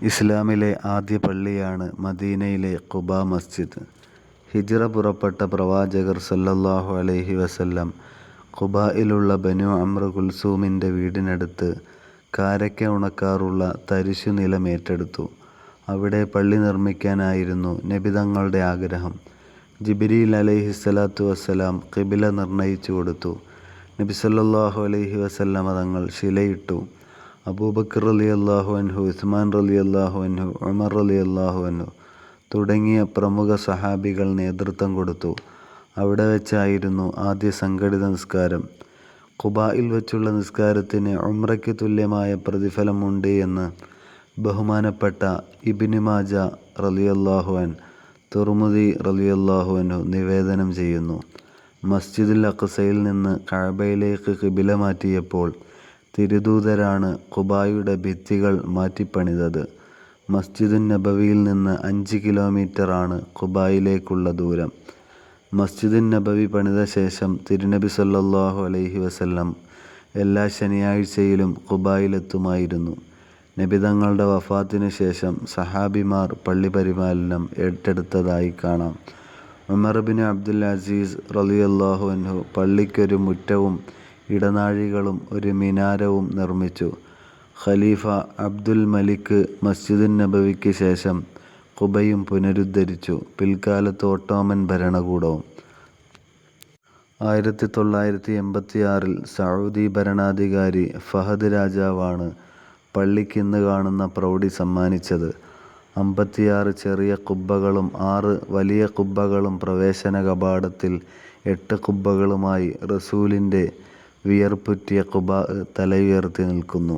ഇസ്ലാമിലെ ആദ്യ പള്ളിയാണ് മദീനയിലെ ഖുബാ മസ്ജിദ്. ഹിജ്റ പുറപ്പെട്ട പ്രവാചകർ സല്ലല്ലാഹു അലൈഹി വസല്ലം ഖുബായിലുള്ള ബനു അംർ കുൽസൂമിൻ്റെ വീടിനടുത്ത് കാരയ്ക്ക ഉണക്കാറുള്ള തരിശു നിലം ഏറ്റെടുത്തു. അവിടെ പള്ളി നിർമ്മിക്കാനായിരുന്നു നബി തങ്ങളുടെ ആഗ്രഹം. ജിബ്രീൽ അലൈഹിസ്സലാത്തു വസ്സലാം ഖിബ്ല നിർണയിച്ചു കൊടുത്തു. നബി സല്ലല്ലാഹു അലൈഹി വസല്ലമ തങ്ങൾ ശിലയിട്ടു. അബൂബക്കർ റളിയല്ലാഹു അൻഹു, ഉസ്മാൻ റളിയല്ലാഹു അൻഹു, ഉമർ റളിയല്ലാഹു അൻഹു തുടങ്ങിയ പ്രമുഖ സഹാബികൾ നേതൃത്വം കൊടുത്തു. അവിടെ വെച്ചായിരുന്നു ആദ്യ സംഘടിത നിസ്കാരം. ഖുബായിൽ വെച്ചുള്ള നിസ്കാരത്തിന് ഉംറയ്ക്ക് തുല്യമായ പ്രതിഫലമുണ്ട് എന്ന് ബഹുമാനപ്പെട്ട ഇബ്നു മാജ റളിയല്ലാഹു അൻഹു, തുർമുദി റളിയല്ലാഹു അൻഹു നിവേദനം ചെയ്യുന്നു. മസ്ജിദുൽ അഖ്സയിൽ നിന്ന് കഅബയിലേക്ക് ഖിബ്ല മാറ്റിയപ്പോൾ തിരുദൂതരാണ് ഖുബായുടെ ഭിത്തികൾ മാറ്റിപ്പണിതത്. മസ്ജിദുൻ നബവിയിൽ നിന്ന് 5 കിലോമീറ്ററാണ് ഖുബായിലേക്കുള്ള ദൂരം. മസ്ജിദുൻ നബവി പണിത ശേഷം തിരുനബി സല്ലല്ലാഹു അലൈഹി വസല്ലം എല്ലാ ശനിയാഴ്ചയിലും ഖുബായിലെത്തുമായിരുന്നു. നബി തങ്ങളുടെ വഫാത്തിനു ശേഷം സഹാബിമാർ പള്ളി പരിപാലനം ഏറ്റെടുത്തതായി കാണാം. ഉമർ ഇബ്നു അബ്ദുൽ അസീസ് റളിയല്ലാഹു അൻഹു പള്ളിക്കൊരു മുറ്റവും ഇടനാഴികളും ഒരു മിനാരവും നിർമ്മിച്ചു. ഖലീഫ അബ്ദുൽ മലിക് മസ്ജിദുൻ നബവിക്ക് ശേഷം ഖുബയും പുനരുദ്ധരിച്ചു. പിൽക്കാലത്ത് ഒട്ടോമൻ ഭരണകൂടവും. 1986 സൗദി ഭരണാധികാരി ഫഹദ് രാജാവാണ് പള്ളിക്ക് ഇന്ന് കാണുന്ന പ്രൗഢി സമ്മാനിച്ചത്. 56 ചെറിയ ഖുബ്ബകളും 6 വലിയ ഖുബ്ബകളും പ്രവേശന കവാടത്തിൽ 8 ഖുബ്ബകളുമായി റസൂലിൻ്റെ വിയർപ്പുറ്റിയ ഖുബാ തലയുയർത്തി നിൽക്കുന്നു.